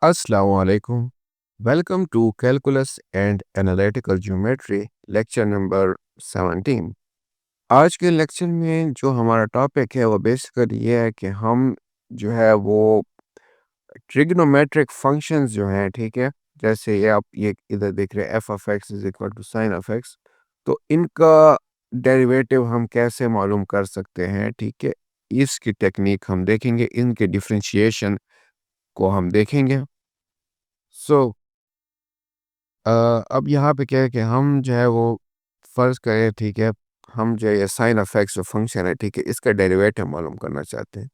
Assalamu alaikum. Welcome to Calculus and Analytical Geometry lecture number 17। आज के lecture में जो हमारा टॉपिक है वो बेसिकली ये है कि हम जो है वो ट्रिग्नोमेट्रिक फंक्शंस जो हैं, ठीक है, जैसे ये आप ये इधर देख रहे हैं F of X is equal to sine of x, तो इनका डेरिवेटिव हम कैसे मालूम कर सकते हैं, ठीक है। इसकी टेक्निक हम देखेंगे, इनके डिफरेंशिएशन को हम देखेंगे। सो अब यहाँ पे क्या है कि हम जो है वो फ़र्ज़ करें, ठीक है, हम जो है ये साइन ऑफ एक्स जो फंक्शन है, ठीक है, इसका डेरिवेटिव मालूम करना चाहते हैं।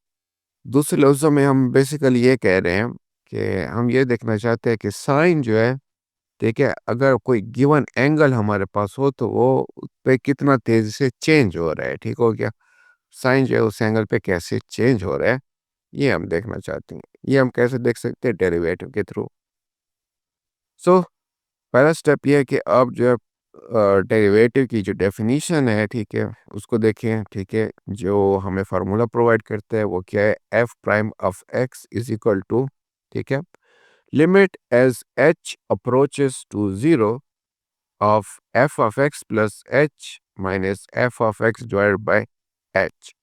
दूसरे लफ्ज़ों में हम बेसिकली ये कह रहे हैं कि हम ये देखना चाहते हैं कि साइन जो है, ठीक है, अगर कोई गिवन एंगल हमारे पास हो तो वो उस पे कितना तेज़ी से चेंज हो रहा है, ठीक हो गया। साइन जो है उस एंगल पे कैसे चेंज हो रहा है, ये हम देखना चाहते हैं। ये हम कैसे देख सकते हैं? डेरिवेटिव के थ्रू। सो पहला स्टेप ये है कि आप जो है डेरिवेटिव की जो डेफिनीशन है, ठीक है, उसको देखें, ठीक है। जो हमें फार्मूला प्रोवाइड करता है वो क्या है? F prime of X is equal to, ठीक है, limit as H approaches to zero of F of X plus H minus F of X divided by H.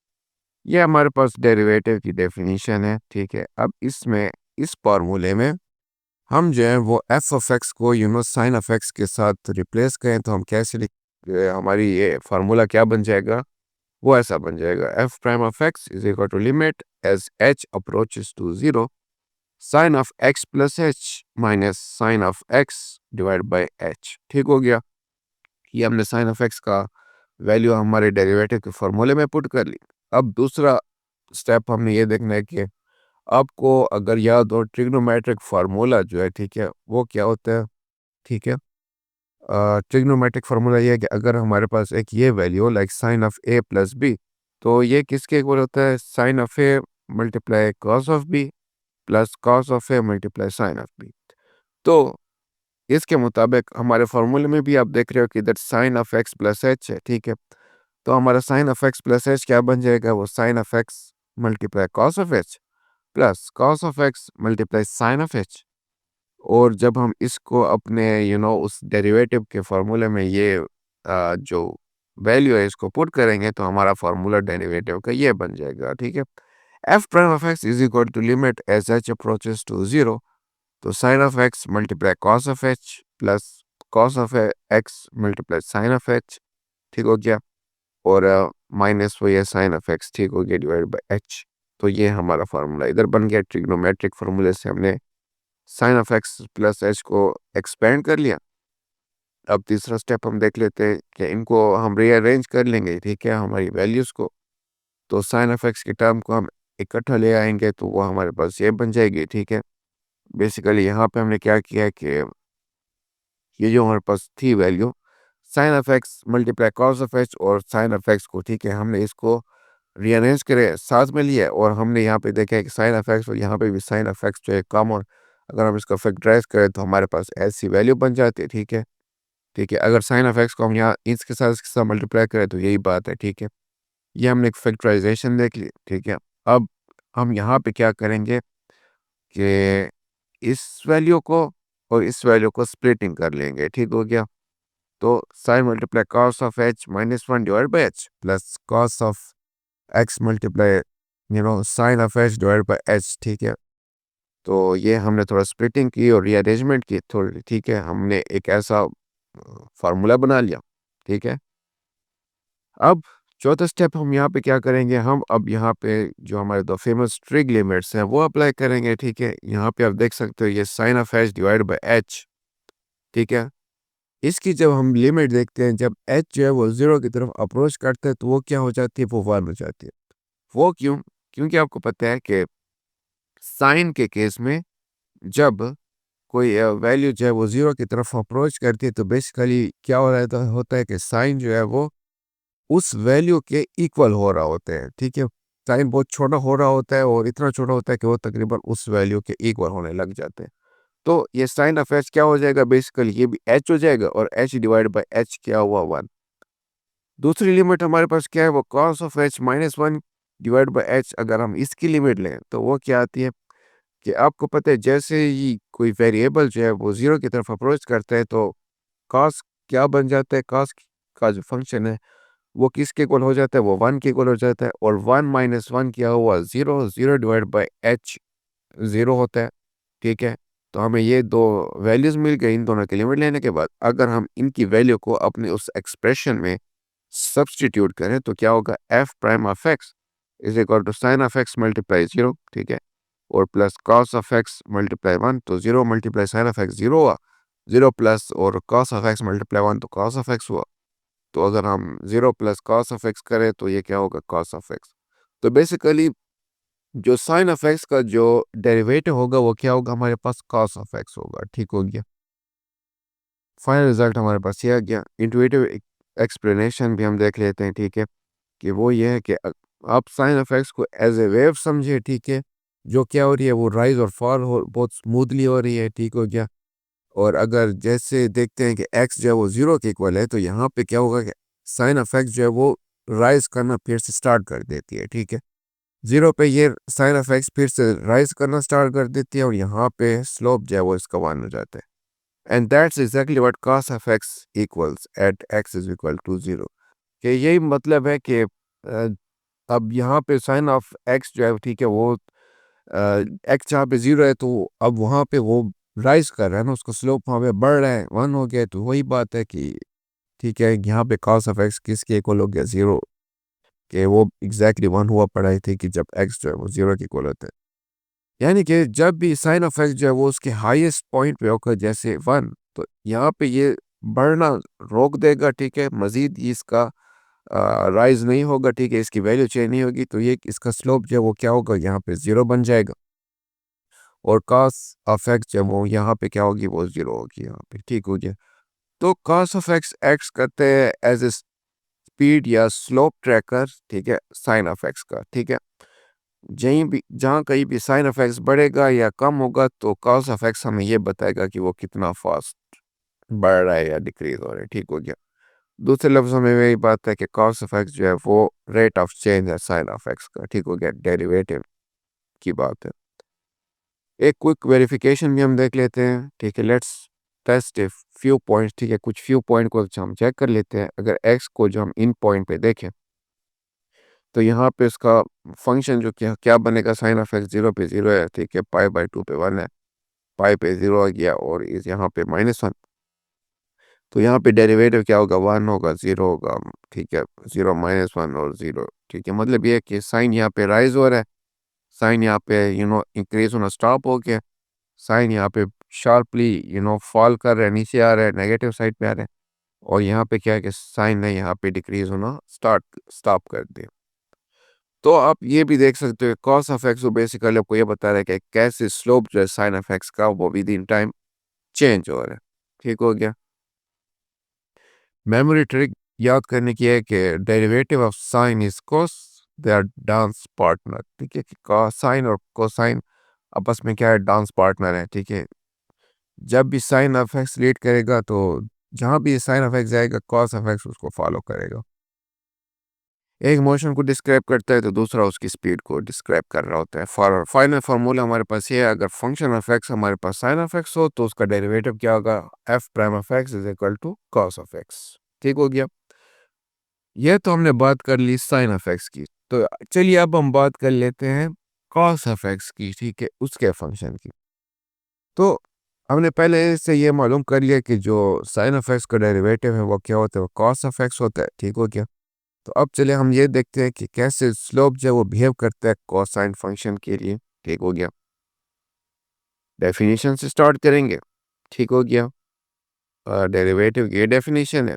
ये हमारे पास डेरिवेटिव की डेफिनीशन है, ठीक है। अब इसमें इस फार्मूले में हम जो है वो एफ ऑफ एक्स को साइन ऑफ एक्स के साथ रिप्लेस करें तो हम कैसे हमारी ये फार्मूला क्या बन जाएगा? वो ऐसा बन जाएगा, F prime of X is equal to limit as H approaches to zero sine of X plus H minus sine of X divide by H. ठीक हो गया। ये हमने साइन ऑफ एक्स का वैल्यू हमारे डेरिवेटिव के फार्मूले में पुट कर ली। अब दूसरा स्टेप हमने ये देखना है कि आपको अगर याद हो ट्रिग्नोमेट्रिक फार्मूला जो है, ठीक है, वो क्या होता है, ठीक है। ट्रिग्नोमेट्रिक फार्मूला ये है कि अगर हमारे पास एक ये value like sine of A plus B, तो ये किसके इक्वल होता है? Sine of A multiply cos of B plus cos of A multiply sine of B. तो इसके मुताबिक हमारे फार्मूले में भी आप देख रहे हो कि इधर sine of X plus H है, ठीक है। तो हमारा sine of X plus H क्या बन जाएगा? वो sine of x multiply cos of H plus cos of x multiply sine of H. और जब हम इसको अपने उस डेरिवेटिव के फार्मूले में ये जो वैल्यू है इसको पुट करेंगे तो हमारा फार्मूला डेरिवेटिव का ये बन जाएगा, ठीक है। F prime of X is equal to limit as H approaches to zero, तो sine of x multiply cos of H plus cos of x multiply sine of H. ठीक हो गया। और माइनस वो ये साइन ऑफ एक्स, ठीक हो गया, डिवाइड बाय एच। तो ये हमारा फार्मूला इधर बन गया। ट्रिग्नोमेट्रिक फार्मूले से हमने sine of X plus H को एक्सपेंड कर लिया। अब तीसरा स्टेप हम देख लेते हैं कि इनको हम रीअरेंज कर लेंगे, ठीक है, हमारी वैल्यूज़ को। तो साइन ऑफ एक्स की टर्म को हम इकट्ठा ले आएंगे तो वो हमारे पास ये बन जाएगी, ठीक है। बेसिकली यहाँ पे हमने क्या किया कि ये जो हमारे पास थी value sine of x multiply cos of x और साइन ऑफ एक्स को, ठीक है, हमने इसको रीअरेंज करे साथ में लिया और हमने यहाँ पे देखा है कि साइन ऑफ एक्स और यहाँ पे भी साइन ऑफ एक्स जो है कॉमन, अगर हम इसका फैक्टराइज करें तो हमारे पास ऐसी वैल्यू बन जाती है, ठीक है। ठीक है, अगर साइन ऑफ एक्स को हम यहाँ इसके साथ मल्टीप्लाई करें तो यही बात है, ठीक है। ये हमने एक फैक्टराइजेशन देख ली, ठीक है। अब हम यहाँ पे क्या करेंगे कि इस वैल्यू को और इस वैल्यू को स्प्लिटिंग कर लेंगे, ठीक हो गया। तो sine multiply cos of H minus one divide by H plus cos of x multiply sine of H divide by H, ठीक है। तो ये हमने थोड़ा स्प्लिटिंग की और रीअरेंजमेंट की थोड़ी, ठीक है। हमने एक ऐसा फार्मूला बना लिया, ठीक है। अब चौथा स्टेप हम यहाँ पे क्या करेंगे? हम अब यहाँ पे जो हमारे दो फेमस ट्रिग लिमिट्स हैं वो अप्लाई करेंगे, ठीक है। यहाँ पे आप देख सकते हो ये sine of H divide by H, ठीक है। इसकी जब हम लिमिट देखते हैं, जब एच जो है वो ज़ीरो की तरफ अप्रोच करता है तो वो क्या हो जाती है? वो वन हो जाती है। वो क्यों? क्योंकि आपको पता है कि साइन के केस में जब कोई वैल्यू जो है वो ज़ीरो की तरफ अप्रोच करती है तो बेसिकली क्या हो रहा होता है कि साइन जो है वो उस वैल्यू के इक्वल हो रहा होता है, ठीक है। साइन बहुत छोटा हो रहा होता है और इतना छोटा होता है कि वो तकरीबन उस वैल्यू के इक्वल होने लग जाते हैं। तो ये साइन ऑफ एच क्या हो जाएगा? बेसिकली ये भी एच हो जाएगा और एच डिवाइड बाय एच क्या हुआ? वन। दूसरी लिमिट हमारे पास क्या है? वो cos of H minus one divide by H. अगर हम इसकी लिमिट लें तो वो क्या आती है कि आपको पता है जैसे ही कोई वेरिएबल जो है वो ज़ीरो की तरफ अप्रोच करता है तो कॉस क्या बन जाता है, कॉस का जो फंक्शन है वो किसके इक्वल हो जाता है, वो 1 के इक्वल हो जाता है और 1 माइनस 1 क्या हुआ 0, 0 डिवाइड बाय h 0 होता है, ठीक है। तो हमें ये दो वैल्यूज़ मिल गई इन दोनों की लिमिट लेने के बाद। अगर हम इनकी वैल्यू को अपने उस एक्सप्रेशन में सब्स्टिट्यूट करें तो क्या होगा, F prime of X is equal to sine of x multiply 0, ठीक है, और plus cos of x multiply 1, तो 0 मल्टीप्लाई साइन ऑफ एक्स 0 हुआ, 0 प्लस और कॉस ऑफ एक्स मल्टीप्लाई 1 तो कॉस ऑफ एक्स हुआ। तो अगर हम 0 प्लस कॉस ऑफ एक्स करें तो ये क्या होगा, कॉस ऑफ एक्स। तो बेसिकली जो साइन ऑफ एक्स का जो डेरिवेटिव होगा वो क्या होगा, हमारे पास कॉस ऑफ एक्स होगा, ठीक हो गया। फाइनल रिजल्ट हमारे पास ये आ गया। इंटुइटिव एक्सप्लेनेशन भी हम देख लेते हैं, ठीक है, कि वो ये है कि आप साइन ऑफ एक्स को एज ए वेव समझे, ठीक है, जो क्या हो रही है वो राइज और फॉल हो बहुत स्मूथली हो रही है, ठीक हो गया। और अगर जैसे देखते हैं कि एक्स जो है वो 0 के इक्वल है तो यहाँ पे क्या होगा कि साइन ऑफ एक्स जो है वो राइज करना फिर से स्टार्ट कर देती है, ठीक है। 0 पे ये साइन ऑफ एक्स फिर से राइज करना स्टार्ट कर देती है और यहाँ पे स्लोप जो है वो इसका 1 हो जाता है। And that's exactly what cos of X equals at X is equal to 0, कि यही मतलब है कि अब यहाँ पे साइन ऑफ एक्स जो है, ठीक है, वो एक्स जहाँ पे 0 है तो अब वहाँ पे वो राइज कर रहा है ना, उसका स्लोप वहाँ पे बढ़ रहा है, 1 हो गया। तो वही बात है कि ठीक है, यहाँ पे cos ऑफ एक्स किसके इक्वल हो गया, 0 के, वो एग्जैक्टली 1 हुआ पढ़ाई थी कि जब एक्स जो है वो 0 के इक्वल होता है। यानी कि जब भी साइन ऑफ एक्स जो है वो उसके हाईएस्ट पॉइंट पे होकर जैसे 1, तो यहाँ पे ये बढ़ना रोक देगा, ठीक है, मजीद इसका राइज नहीं होगा, ठीक है, इसकी वैल्यू चेंज नहीं होगी, तो ये इसका स्लोप जो है वो क्या होगा, यहाँ पे 0 बन जाएगा और cos ऑफ एक्स जो है वो यहाँ पे क्या होगी, वो 0 होगी यहाँ पे, ठीक हो गया। तो cos ऑफ एक्स एक्स करते हैं एज ए स्पीड या स्लोप ट्रैकर, ठीक है, साइन ऑफ एक्स का, ठीक है। जहीं भी जहाँ कहीं भी साइन ऑफ एक्स बढ़ेगा या कम होगा तो cos ऑफ एक्स हमें ये बताएगा कि वो कितना फास्ट बढ़ रहा है या डिक्रीज हो रहा है, ठीक हो गया। दूसरे लफ्ज़ों में यही बात है कि cos ऑफ एक्स जो है वो रेट ऑफ चेंज है साइन ऑफ एक्स का, ठीक हो गया, डेरिवेटिव की बात है। एक क्विक वेरिफिकेशन भी हम देख लेते हैं, ठीक है, let's test a few points, ठीक है, कुछ फ्यू पॉइंट को हम चेक कर लेते हैं। अगर एक्स को जो हम इन पॉइंट पे देखें तो यहाँ पे इसका फंक्शन जो क्या क्या बनेगा, साइन ऑफ एक्स 0 पे 0 है, ठीक है, पाई बाई 2 पे 1 है, पाई पे 0 आ गया और इस यहाँ पे -1, तो यहाँ पे डेरिवेटिव क्या होगा, 1 होगा, 0 होगा, ठीक है, 0 -1 और 0, ठीक है। मतलब ये है कि साइन यहाँ पे राइज हो रहा है, साइन यहाँ पे इंक्रीज होना स्टॉप हो गया, साइन यहाँ पे शार्पली फॉल कर रहा है, नीचे आ रहा है, नेगेटिव साइड पे आ रहा है, और यहाँ पे क्या है कि साइन ने यहाँ पे डिक्रीज होना स्टॉप कर दिया। तो आप ये भी देख सकते हो कॉस ऑफ एक्स बेसिकली आपको ये बता रहा है कि कैसे स्लोप जो है साइन ऑफ एक्स का वो विद इन टाइम चेंज हो रहा है, ठीक हो गया। मेमोरी ट्रिक याद करने की है कि derivative of sine is cos, they are dance partner, ठीक है, कि साइन और कोसाइन आपस में क्या है, डांस पार्टनर है, ठीक है। जब भी साइन ऑफ एक्स लीड करेगा तो जहाँ भी साइन ऑफ एक्स जाएगा कॉस ऑफ एक्स उसको फॉलो करेगा। एक मोशन को डिस्क्राइब करता है तो दूसरा उसकी स्पीड को डिस्क्राइब कर रहा होता है। फॉर फाइनल फार्मूला हमारे पास ये है, अगर फंक्शन ऑफ एक्स हमारे पास साइन ऑफ एक्स हो तो उसका डेरिवेटिव क्या होगा, F prime of X is equal to cos of X, ठीक हो गया। ये तो हमने बात कर ली साइन ऑफ एक्स की, तो चलिए अब हम बात कर लेते हैं कॉस ऑफ एक्स की, ठीक है, उसके फंक्शन की। तो हमने पहले से ये मालूम कर लिया कि जो साइन ऑफ एक्स का डेरिवेटिव है वो क्या होता है, वो कॉस ऑफ एक्स होता है, ठीक हो गया। तो अब चलिए हम ये देखते हैं कि कैसे स्लोप जो है वो बिहेव करता है कोसाइन फंक्शन के लिए, ठीक हो गया। डेफिनेशन से स्टार्ट करेंगे, ठीक हो गया। डेरिवेटिव की डेफिनेशन है,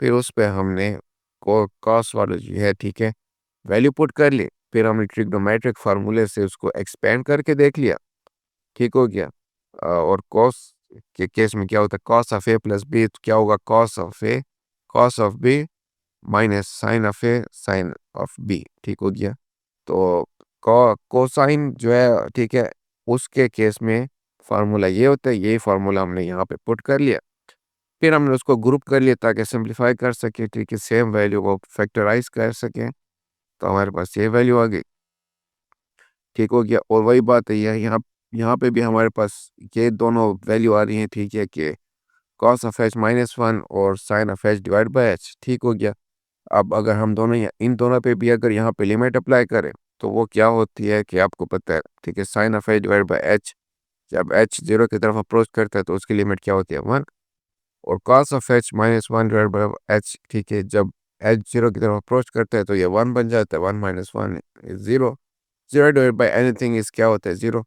फिर उस पे हमने कॉस वाला जो है, ठीक है, वैल्यू पुट कर ली, फिर हमने ट्रिग्नोमेट्रिक फार्मूले से उसको एक्सपेंड करके देख लिया, ठीक हो गया। और कॉस के केस में क्या होता है, cos of A plus B, तो क्या होगा, cos of B minus sine of A sine of B, ठीक हो गया। तो कोसाइन जो है, ठीक है, उसके केस में फार्मूला ये होता है, यही फार्मूला हमने यहाँ पे पुट कर लिया, फिर हमने उसको ग्रुप कर लिया ताकि सिंप्लीफाई कर सके, ठीक है, सेम वैल्यू को फैक्टराइज कर सकें, तो हमारे पास ये वैल्यू आ गई, ठीक हो गया। और वही बात है, यहाँ यहाँ पे भी हमारे पास ये दोनों वैल्यू आ रही हैं, ठीक है, कि कॉस ऑफ एच -1 और sine of H divide by H, ठीक हो गया। अब अगर हम दोनों इन दोनों पे भी अगर यहाँ पे लिमिट अप्लाई करें तो वो क्या होती है कि आपको पता है, ठीक है, sine of H divide by H, जब एच जीरो की तरफ अप्रोच करता है तो उसकी लिमिट क्या होती है, 1। और cos of H -1 divide by H, ठीक है, जब एच जीरो की तरफ अप्रोच करता है तो ये 1 बन जाता है, 1 - 1 is zero. Zero divide by anything is क्या होता है, जीरो।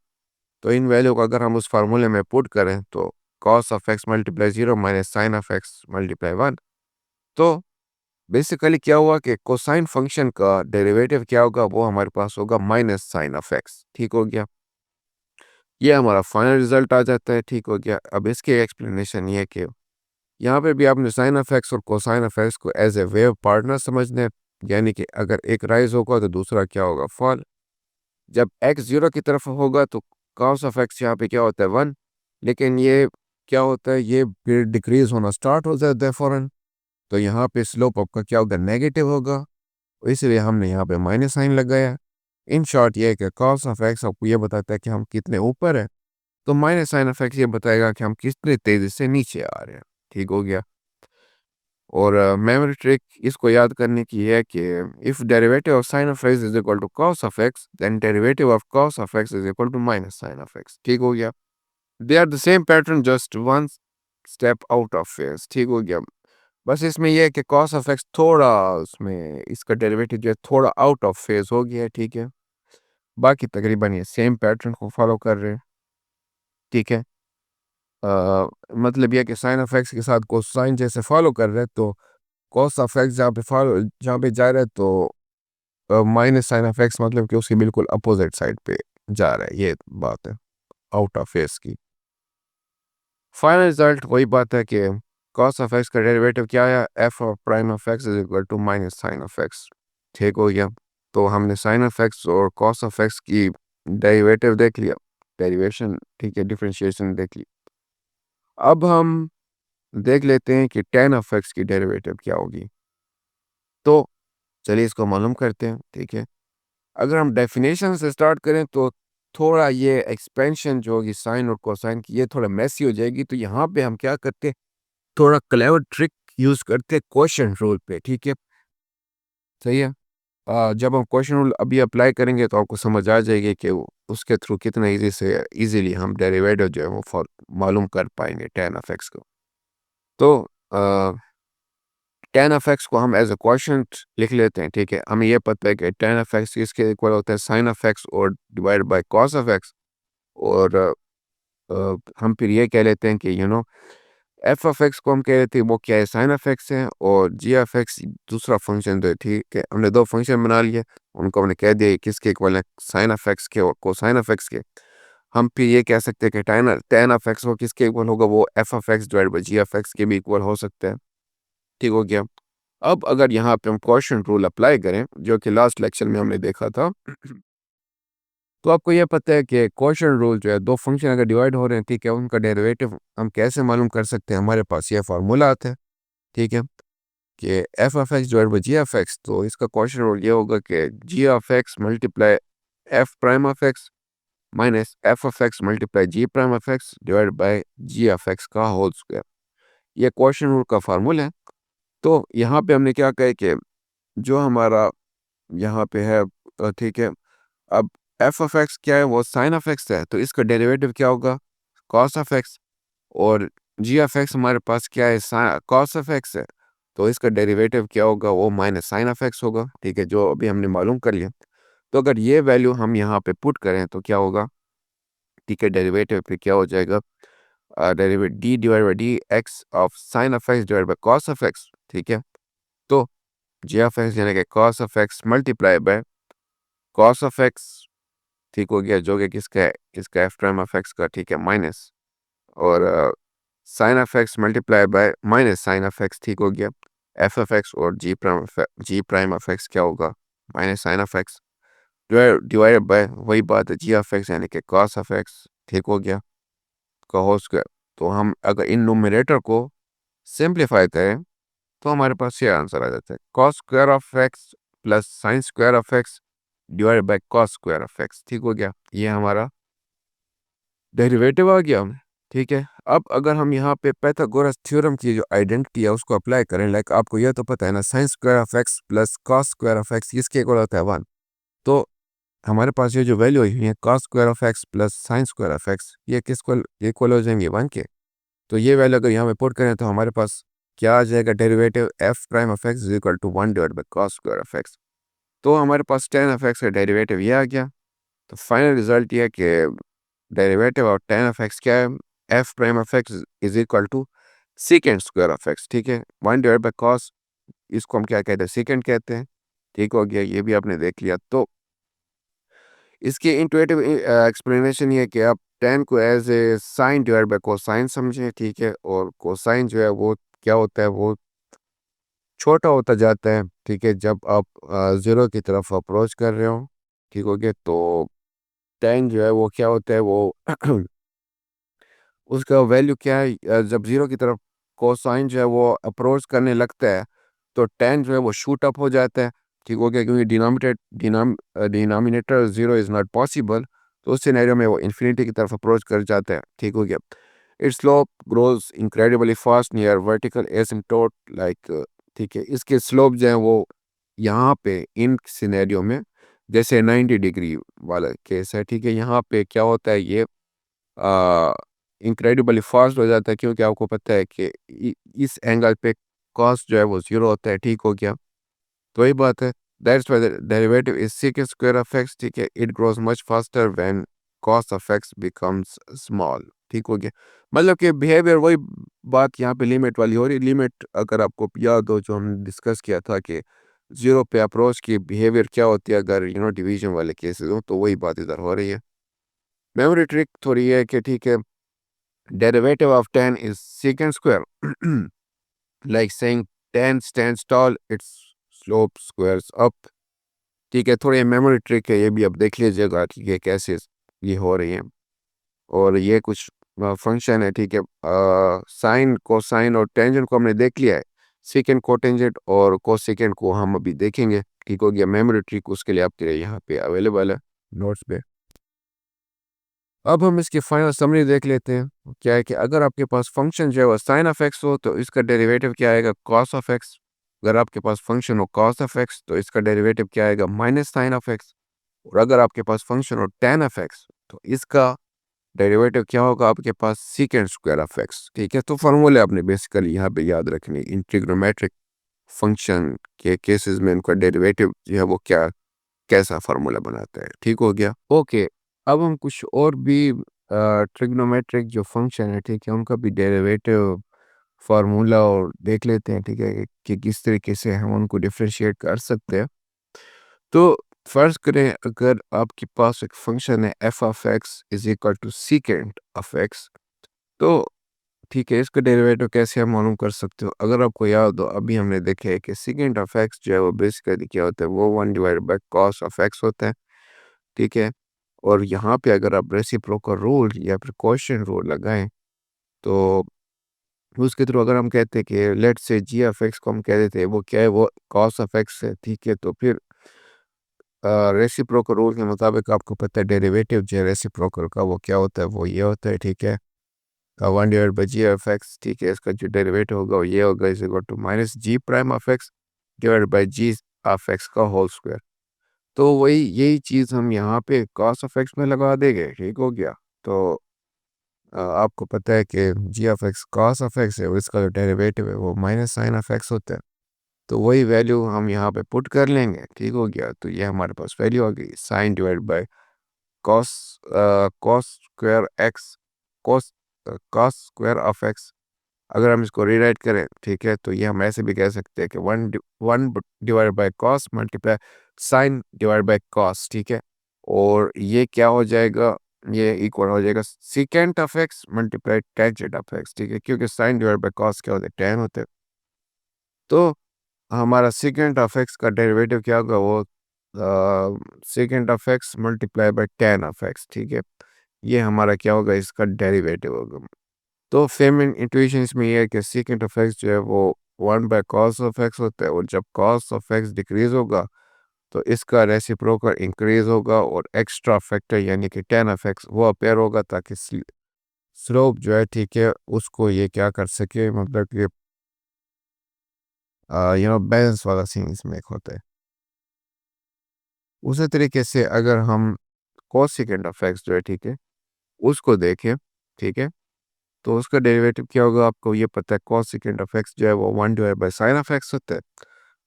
तो इन वैल्यू को अगर हम उस फार्मूले में पुट करें तो cos of x multiply zero minus sine of x multiply 1। तो बेसिकली क्या हुआ कि कोसाइन फंक्शन का डेरिवेटिव क्या होगा, वो हमारे पास होगा माइनस साइन ऑफ एक्स, ठीक हो गया। ये हमारा फाइनल रिजल्ट आ जाता है, ठीक हो गया। अब इसकी एक्सप्लेनेशन ये है कि यहाँ पे भी आपने साइन ऑफ एक्स और कोसाइन ऑफ एक्स को एज ए वेव पार्टनर समझना है, यानी कि अगर एक राइज होगा तो दूसरा क्या होगा, फॉल। जब एक्स जीरो की तरफ होगा तो कॉस ऑफ एक्स यहाँ पे क्या होता है, 1। लेकिन ये क्या होता है, ये फिर डिक्रीज होना स्टार्ट हो जाता है फौरन। तो यहाँ पे स्लोप आपका क्या होगा, नेगेटिव होगा। इसलिए हमने यहाँ पे माइनस साइन लगाया। इन शॉर्ट ये है कि कॉस ऑफ एक्स आपको ये बताता है कि हम कितने ऊपर हैं, तो माइनस साइन ऑफ एक्स ये बताएगा कि हम कितने तेजी से नीचे आ रहे हैं, ठीक हो गया। और मेमोरी ट्रिक इसको याद करने की है कि if derivative of sine of X is equal to cos of X then derivative of cos of X is equal to minus sine of X, ठीक हो गया। They are the same pattern just one step out of phase, ठीक हो गया। बस इसमें यह है कि कॉस ऑफ एक्स थोड़ा उसमें इसका डेरिवेटिव जो है थोड़ा आउट ऑफ फेज हो गया है, ठीक है। बाकी तकरीबन ये सेम पैटर्न को फॉलो कर रहे हैं, ठीक है। मतलब यह कि साइन ऑफ एक्स के साथ कोसाइन जैसे फॉलो कर रहे हैं, तो कॉस ऑफ एक्स जहाँ पे जा रहा है तो माइनस साइन ऑफ एक्स मतलब कि उसकी बिल्कुल अपोजिट साइड पे जा रहा है, ये बात है आउट ऑफ फेस की। फाइनल रिजल्ट वही बात है कि कॉस ऑफ एक्स का डेरिवेटिव क्या है, F of prime of X is equal to minus sine of X, ठीक हो गया। तो हमने साइन ऑफ एक्स और कॉस ऑफ एक्स की डेरिवेटिव देख लिया, डेरिवेशन, ठीक है, डिफरेंशिएशन देख ली। अब हम देख लेते हैं कि टेन ऑफ एक्स की डेरिवेटिव क्या होगी। तो चलिए इसको मालूम करते हैं, ठीक है। अगर हम डेफिनेशन से स्टार्ट करें तो थोड़ा ये एक्सपेंशन जो होगी साइन और कोसाइन की, ये थोड़ा मैसी हो जाएगी। तो यहाँ पे हम क्या करते हैं, थोड़ा क्लेवर ट्रिक यूज़ करते हैं क्वेश्चन रूल पे, ठीक है, सही है। जब हम क्वेश्चन रूल अभी अप्लाई करेंगे तो आपको समझ आ जाएगी कि उसके थ्रू कितना इजी से इजीली हम डेरिवेटिव जो है वो मालूम कर पाएंगे टेन ऑफ एक्स को। तो टेन ऑफ एक्स को हम एज अ क्वेश्चन लिख लेते हैं, ठीक है। हमें ये पता है कि टेन ऑफ एक्स इसके इक्वल होता है साइन ऑफ एक्स और divide by cos of x. और हम फिर ये कह लेते हैं कि एफ ऑफ एक्स को हम कह लेते हैं वो क्या है, साइन ऑफ एक्स है। और जी ऑफ एक्स दूसरा फंक्शन जो है, ठीक है, हमने दो फंक्शन बना लिए, उनको हमने कह दिया किसके इक्वल है, साइन ऑफ एक्स के और कोसाइन ऑफ एक्स के। हम फिर ये कह सकते हैं कि टेन टेन ऑफ एक्स वो किसके इक्वल होगा, वो F of X divide by G of X के भी इक्वल हो सकते हैं, ठीक हो गया। अब अगर यहाँ पे हम क्वेश्चन रूल अप्लाई करें जो कि लास्ट लेक्चर में हमने देखा था, तो आपको यह पता है कि क्वेश्चन रूल जो है, दो फंक्शन अगर डिवाइड हो रहे हैं, ठीक है, उनका डेरिवेटिव हम कैसे मालूम कर सकते हैं। हमारे पास यह फार्मूला आता है, ठीक है, कि F of X divide by G of x. तो इसका क्वेश्चन रूल ये होगा कि G of x multiply F prime of X minus F of x multiply G prime of X divide by G of x का whole square. ये question rule का formula है। तो यहाँ पे हमने क्या कहा कि जो हमारा यहाँ पे है, ठीक है, अब एफ ऑफ एक्स क्या है, वो साइन ऑफ एक्स है, तो इसका डेरिवेटिव क्या होगा, कॉस ऑफ एक्स। और जी ऑफ एक्स हमारे पास क्या है, कॉस ऑफ एक्स है, तो इसका डेरिवेटिव क्या होगा, वो माइनस साइन ऑफ एक्स होगा, ठीक है, जो अभी हमने मालूम कर लिया। तो अगर ये वैल्यू हम यहाँ पे पुट करें तो क्या होगा, ठीक है, डेरिवेटिव पे क्या हो जाएगा, derivative D divide by D x of sine of X divide by cos of X, ठीक है। तो जी ऑफ एक्स यानी कि cos of x multiply by cos of X, ठीक हो गया, जो कि किसका है, किसका एफ प्राइम ऑफ एक्स का, ठीक है, माइनस। और sine of x multiply by minus sine of X, ठीक हो गया, एफ ऑफ एक्स। और जी प्राइम ऑफ एक्स क्या होगा, minus sine of X divided by वही बात है जी ऑफ एक्स यानी कि कॉस ऑफ एक्स, ठीक हो गया, का होल स्क्वायर। तो हम अगर इन नोमिनेटर को सिंप्लीफाई करें तो हमारे पास ये आंसर आ जाता है, cos square of X plus sine square of X divide by cos square of X, ठीक हो गया। ये हमारा डेरिवेटिव आ गया। ठीक है, अब अगर हम यहाँ पे पाइथागोरस थ्योरम की जो आइडेंटिटी है उसको अप्लाई करें, लाइक आपको यह तो पता है ना, sine square of X plus cos square of x इसके इक्वल होता है 1। तो हमारे पास ये जो वैल्यू हुई है cos square of X plus sine square of x, ये किसको इक्वल हो जाएंगे 1 के। तो ये वैल्यू अगर यहाँ पे पुट करें तो हमारे पास क्या आ जाएगा, derivative F prime of X is equal to 1 divide by cos square of x. तो हमारे पास टेन ऑफ एक्स का डेरिवेटिव ये आ गया। तो फाइनल रिजल्ट ये है कि derivative of tan of X क्या है, F prime of X is equal to secant square of X. ठीक है, 1 डिवाइड बाई कॉस, इसको हम क्या कहते हैं, सीकेंड कहते हैं। ठीक हो गया, ये भी आपने देख लिया। तो इसकी इंटुइटिव एक्सप्लेनेशन ये है कि आप टेन को as a sine divide by cosine समझें। ठीक है, और कोसाइन जो है वो क्या होता है, वो छोटा होता जाता है। ठीक है, जब आप ज़ीरो की तरफ अप्रोच कर रहे हो। ठीक हो गया, तो टेन जो है वो क्या होता है, वो उसका वैल्यू क्या है, जब ज़ीरो की तरफ कोसाइन जो है वो अप्रोच करने लगता है तो टेन जो है वो शूट अप हो जाता है। ठीक हो गया, क्योंकि denominator zero is not possible. तो उस सिनेरियो में वो इन्फिनिटी की तरफ अप्रोच कर जाता है। ठीक हो गया, it's slope grows incredibly fast near vertical asymptote, like ठीक है, इसके स्लोप जो है वो यहाँ पे इन सिनेरियो में जैसे 90 डिग्री वाला केस है। ठीक है, यहाँ पे क्या होता है, ये इनक्रेडिबली फास्ट हो जाता है, क्योंकि आपको पता है कि इस एंगल पे कॉस्ट जो है वो ज़ीरो होता है। ठीक हो गया, तो वही बात है, that's why the derivative is sec square of X. ठीक है, it grows much faster when cost of x becomes small. ठीक हो गया, मतलब कि बिहेवियर वही बात यहाँ पे लिमिट वाली हो रही। लिमिट अगर आपको याद हो जो हमने डिस्कस किया था कि जीरो पे अप्रोच की बिहेवियर क्या होती है अगर डिवीजन वाले केसेस हो, तो वही बात इधर हो रही है। मेमोरी ट्रिक थोड़ी है कि ठीक है, derivative of tan is secant square. Like saying tan stands tall, its slope squares up. ठीक है, थोड़ी मेमोरी ट्रिक है, ये भी आप देख लीजिएगा कि ये कैसे ये हो रही है। और ये कुछ फंक्शन है। ठीक है, साइन कोसाइन और टेंजेंट को हमने देख लिया है। सेकेंड कोटेंजेंट और कोसेकेंड को हम अभी देखेंगे। ठीक हो गया, मेमोरी ट्रिक उसके लिए आपके लिए यहाँ पे अवेलेबल है नोट्स पे। अब हम इसकी फाइनल समरी देख लेते हैं। क्या है कि अगर आपके पास फंक्शन जो है वो साइन ऑफ एक्स हो तो इसका डेरिवेटिव क्या आएगा, कॉस ऑफ एक्स। अगर आपके पास फंक्शन हो कॉस ऑफ एक्स तो इसका डेरिवेटिव क्या आएगा, माइनस साइन ऑफ एक्स। और अगर आपके पास फंक्शन हो टेन ऑफ एक्स तो इसका डेरिवेटिव क्या होगा, आपके पास सीकेंड स्क्वायर ऑफ एक्स। ठीक है, तो फार्मूले आपने बेसिकली यहाँ पे याद रखने, इन ट्रिग्नोमेट्रिक फंक्शन के केसेस में इनका डेरिवेटिव जो है वो क्या कैसा फार्मूला बनाता है। ठीक हो गया, ओके। अब हम कुछ और भी ट्रिग्नोमेट्रिक जो फंक्शन है, ठीक है, उनका भी डेरिवेटिव फार्मूला और देख लेते हैं। ठीक है, कि किस तरीके से हम उनको डिफरेंशिएट कर सकते हैं। तो फर्ज करें अगर आपके पास एक फंक्शन है F of X is equal to secant of x. तो ठीक है, इसका डेरिवेटिव कैसे हम मालूम कर सकते हो, अगर आपको याद हो अभी हमने देखा है कि सीकेंड ऑफ एक्स जो है वो बेसिकली क्या होता है, वो 1 divide by cos of x होता है। ठीक है, और यहाँ पे अगर आप रेसिप्रोकल रूल या फिर क्वोशिएंट रूल लगाएं तो उसके थ्रू अगर हम कहते हैं कि लेट से जी ऑफ एक्स को हम कह देते हैं वो क्या है, वो कॉस ऑफ एक्स है। ठीक है, तो फिर रेसिप्रोकल रूल के मुताबिक आपको पता है डेरिवेटिव जो है रेसिप्रोकल का वो क्या होता है, वो ये होता है। ठीक है, 1 divide by G of X. ठीक है, इसका जो डेरिवेटिव होगा वो ये होगा, is equal to minus G prime of X divide by G of x का होल स्क्वायर। तो वही यही चीज़ हम यहाँ पे कॉस ऑफ एक्स में लगा देंगे। ठीक हो गया, तो आपको पता है कि G of X cos of X है और इसका जो डेरिवेटिव है वो माइनस साइन ऑफ एक्स होता है। तो वही वैल्यू हम यहाँ पे पुट कर लेंगे। ठीक हो गया, तो ये हमारे पास वैल्यू आ गई, sine divide by cos cos square x, cos cos square of x. अगर हम इसको रीराइट करें, ठीक है, तो ये हम ऐसे भी कह सकते हैं कि one divide by cos multiply sine divide by cos. ठीक है, और ये क्या हो जाएगा, ये इक्वल हो जाएगा secant of x multiply tangent of X. ठीक है, क्योंकि साइन डिवाइड बाय कॉस क्या होता है, टेन होते हैं। तो हमारा सीकेंट ऑफ एक्स का डेरिवेटिव क्या होगा, वो secant of x multiply by tan of X. ठीक है, ये हमारा क्या होगा, इसका डेरिवेटिव होगा। तो फेमिन इंट्यूशन इसमें यह है कि सीकेंट ऑफ एक्स जो है वो 1 बाय कॉस ऑफ एक्स होता है, और जब कॉस ऑफ एक्स डिक्रीज होगा तो इसका रेसिप्रोकल इंक्रीज होगा और एक्स्ट्रा फैक्टर यानी कि 10 वो अपेयर होगा ताकि स्लोप जो है ठीक है उसको ये क्या कर सके मतलब कि बैलेंस वाला सीन इसमें एक होता है। उसी तरीके से अगर हम कोसेकेंट ऑफ एक्स जो है ठीक है उसको देखें ठीक है तो उसका डेरिवेटिव क्या होगा आपको ये पता है कोसेकेंट ऑफ एक्स जो है वो 1/sin ऑफ एक्स होता है।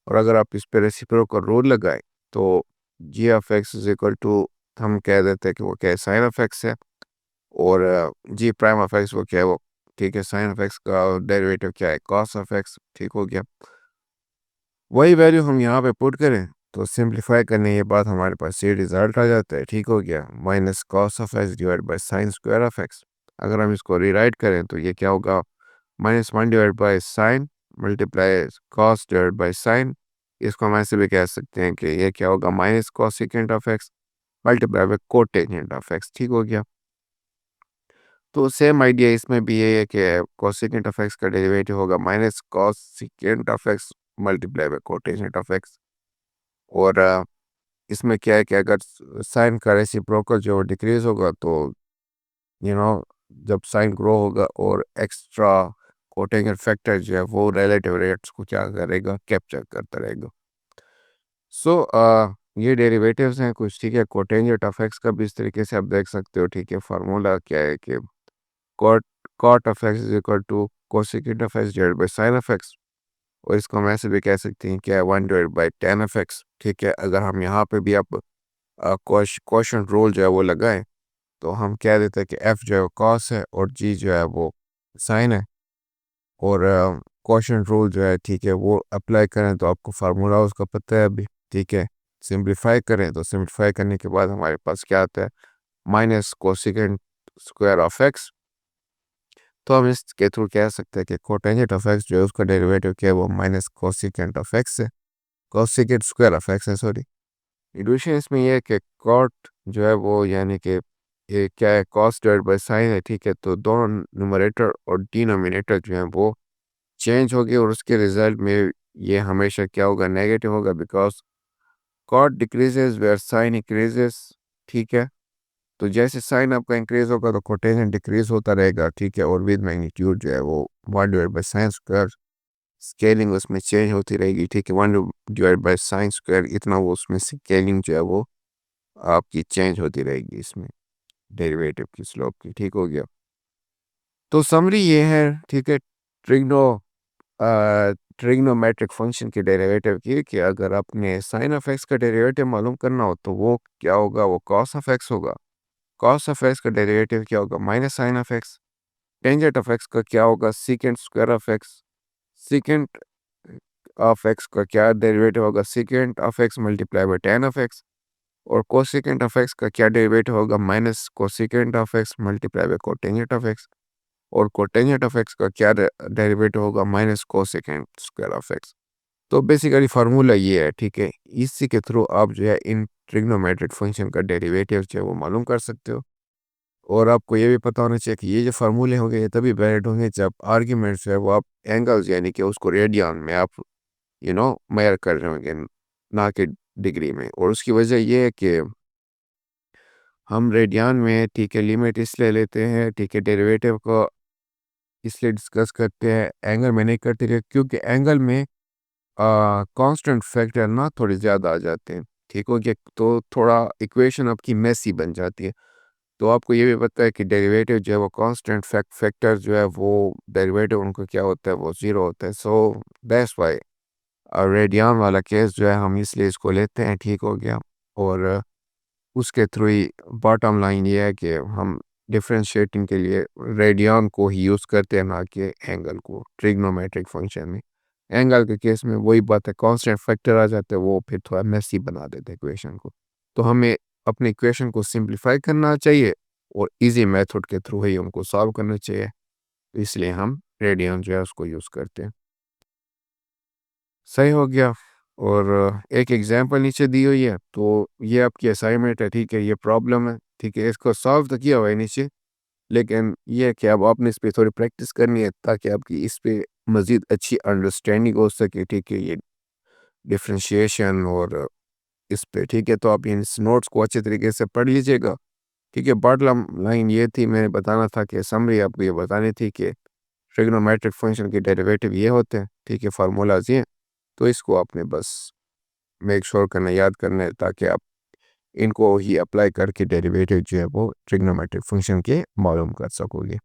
और अगर आप इस पे रेसिप्रोकल रूल लगाएं तो G of X is equal to हम कह देते हैं कि वो क्या है साइन ऑफ एक्स है और जी प्राइम ऑफ एक्स वो क्या है वो ठीक है साइन ऑफ एक्स का डेरिवेटिव क्या है कॉस ऑफ एक्स ठीक हो गया। वही वैल्यू हम यहाँ पे पुट करें तो सिंप्लीफाई करने के बाद हमारे पास ये रिजल्ट आ जाता है ठीक हो गया minus cos of X divide by sine square of x. अगर हम इसको रीराइट करें तो ये क्या होगा -1 divide by sine multiply cos divide by sine. इसको हम ऐसे भी कह सकते हैं कि ये क्या होगा minus cosecant of x multiply by cotangent of X ठीक हो गया। तो सेम आइडिया इसमें भी ये है कि कोसेकेंट ऑफ एक्स का डेरिवेटिव होगा minus cosecant of x multiply by cotangent of x. और इसमें क्या है कि अगर साइन का रेसिप्रोकल जो डिक्रीज होगा तो यू नो जब साइन ग्रो होगा और एक्स्ट्रा कोटेंजेंट फैक्टर जो है वो रिलेटिव रेट्स को क्या करेगा कैप्चर करता रहेगा। सो ये डेरिवेटिव्स हैं कुछ ठीक है कोटेंजेंट ऑफ एक्स का भी इस तरीके से आप देख सकते हो ठीक है फार्मूला क्या है कि cot cot of x is equal to cosecant of x divided by sin of x। और इसको हम ऐसे भी कह सकते हैं क्या 1/tan of x ठीक है। अगर हम यहाँ पे भी आप क्वेश्चन रूल जो है वो लगाएं तो हम कह देते हैं कि f जो है वो cos है और g जो है वो sin है। और क्वेश्चन रूल जो है ठीक है वो अप्लाई करें तो आपको फार्मूला उसका पता है अभी ठीक है। सिंप्लीफाई करें तो सिंप्लीफाई करने के बाद हमारे पास क्या आता है minus cosecant square of x. तो हम इसके थ्रू कह सकते हैं कि कोटेंजेंट ऑफ एक्स जो है उसका डेरिवेटिव क्या है वो माइनस कोसिकेंट ऑफ एक्स है कोसिकेंट स्क्वायर ऑफ एक्स है सॉरी। इक्वेशन इसमें यह है कि कॉट जो है वो यानी कि ये क्या है कॉस डिवाइड बाय साइन है ठीक है। तो दोनों न्यूमरेटर और डिनोमिनेटर जो है वो चेंज हो गए और उसके रिजल्ट में ये हमेशा क्या होगा नेगेटिव होगा because cot decreases where sine increases ठीक है। तो जैसे साइन आपका इंक्रीज होगा तो कोटेंजेंट डिक्रीज होता रहेगा ठीक है। और विद मैग्नीट्यूड जो है वो 1/sin स्क्वायर स्केलिंग उसमें चेंज होती रहेगी ठीक है। 1/sin स्क्वायर इतना वो उसमें स्केलिंग जो है वो आपकी चेंज होती रहेगी इसमें डेरिवेटिव की स्लोप की ठीक हो गया। तो समरी ये है ठीक है ट्रिग्नोमेट्रिक फंक्शन के डेरिवेटिव की कि अगर आपने साइन ऑफ एक्स का डेरिवेटिव मालूम करना हो तो वो क्या होगा वो कॉस ऑफ एक्स होगा। कॉस ऑफ एक्स का डेरिवेटिव क्या होगा minus sine of x. Tangent of x का क्या होगा secant square of x. Secant of x का क्या डेरिवेटिव होगा secant of x multiply by tan of x. और कोसेकेंट ऑफ एक्स का क्या डेरिवेटिव होगा minus cosecant of x multiply bye cotangent of x. और कोटेंजेंट ऑफ एक्स का क्या डेरिवेटिव होगा minus cosecant square of x. तो बेसिकली फार्मूला ये है ठीक है। इसी के थ्रू आप जो है इन ट्रिग्नोमेट्रिक फंक्शन का डेरिवेटिव जो है वो मालूम कर सकते हो। और आपको ये भी पता होना चाहिए कि ये जो फार्मूले होंगे ये तभी वैलिड होंगे जब आर्ग्यूमेंट्स है वो आप एंगल्स यानी कि उसको रेडियन में आप मेजर कर रहे होंगे ना कि डिग्री में। और उसकी वजह ये है कि हम रेडियन में ठीक है लिमिट इसलिए लेते हैं ठीक है डेरिवेटिव को इसलिए डिस्कस करते हैं एंगल में नहीं करते क्योंकि एंगल में कांस्टेंट फैक्टर ना थोड़े ज़्यादा आ जाते हैं ठीक हो गया। तो थोड़ा इक्वेशन आपकी मेसी बन जाती है। तो आपको ये भी पता है कि डेरिवेटिव जो है वो कांस्टेंट फैक्टर जो है वो डेरिवेटिव उनका क्या होता है वो ज़ीरो होता है। सो दैट्स वाई रेडियन वाला केस जो है हम इसलिए इसको लेते हैं ठीक हो गया। और उसके थ्रू ही बॉटम लाइन ये है कि हम डिफरेंशिएटिंग के लिए रेडियन को ही यूज़ करते हैं ना कि एंगल को ट्रिग्नोमेट्रिक फंक्शन में। एंगल के केस में वही बात है कांस्टेंट फैक्टर आ जाते हैं वो फिर थोड़ा मेसी बना देते हैं इक्वेशन को। तो हमें अपने इक्वेशन को सिंप्लीफाई करना चाहिए और इजी मेथड के थ्रू ही उनको सॉल्व करना चाहिए। तो इसलिए हम रेडियन जो है उसको यूज़ करते हैं। सही हो गया। और एक एग्जांपल नीचे दी हुई है तो ये आपकी असाइनमेंट है ठीक है। ये प्रॉब्लम है ठीक है इसको सॉल्व तो किया हुआ है नीचे लेकिन ये है कि अब आपने इस पे थोड़ी प्रैक्टिस करनी है ताकि आपकी इस पे मज़ीद अच्छी अंडरस्टैंडिंग हो सके ठीक है। ये डिफरेंशिएशन और इस पे, ठीक है। तो आप इन नोट्स को अच्छे तरीके से पढ़ लीजिएगा, ठीक है। बॉटम लाइन ये थी, मैंने बताना था कि समरी आपको ये बतानी थी कि ट्रिग्नोमेट्रिक फंक्शन के डेरिवेटिव ये होते हैं, ठीक है, फार्मूलाज ये। तो इसको आपने बस मेक श्योर करना, याद करना है, ताकि आप इनको ही अप्लाई करके डेरिवेटिव जो है वो ट्रिग्नोमेट्रिक फंक्शन के मालूम कर सकोगे।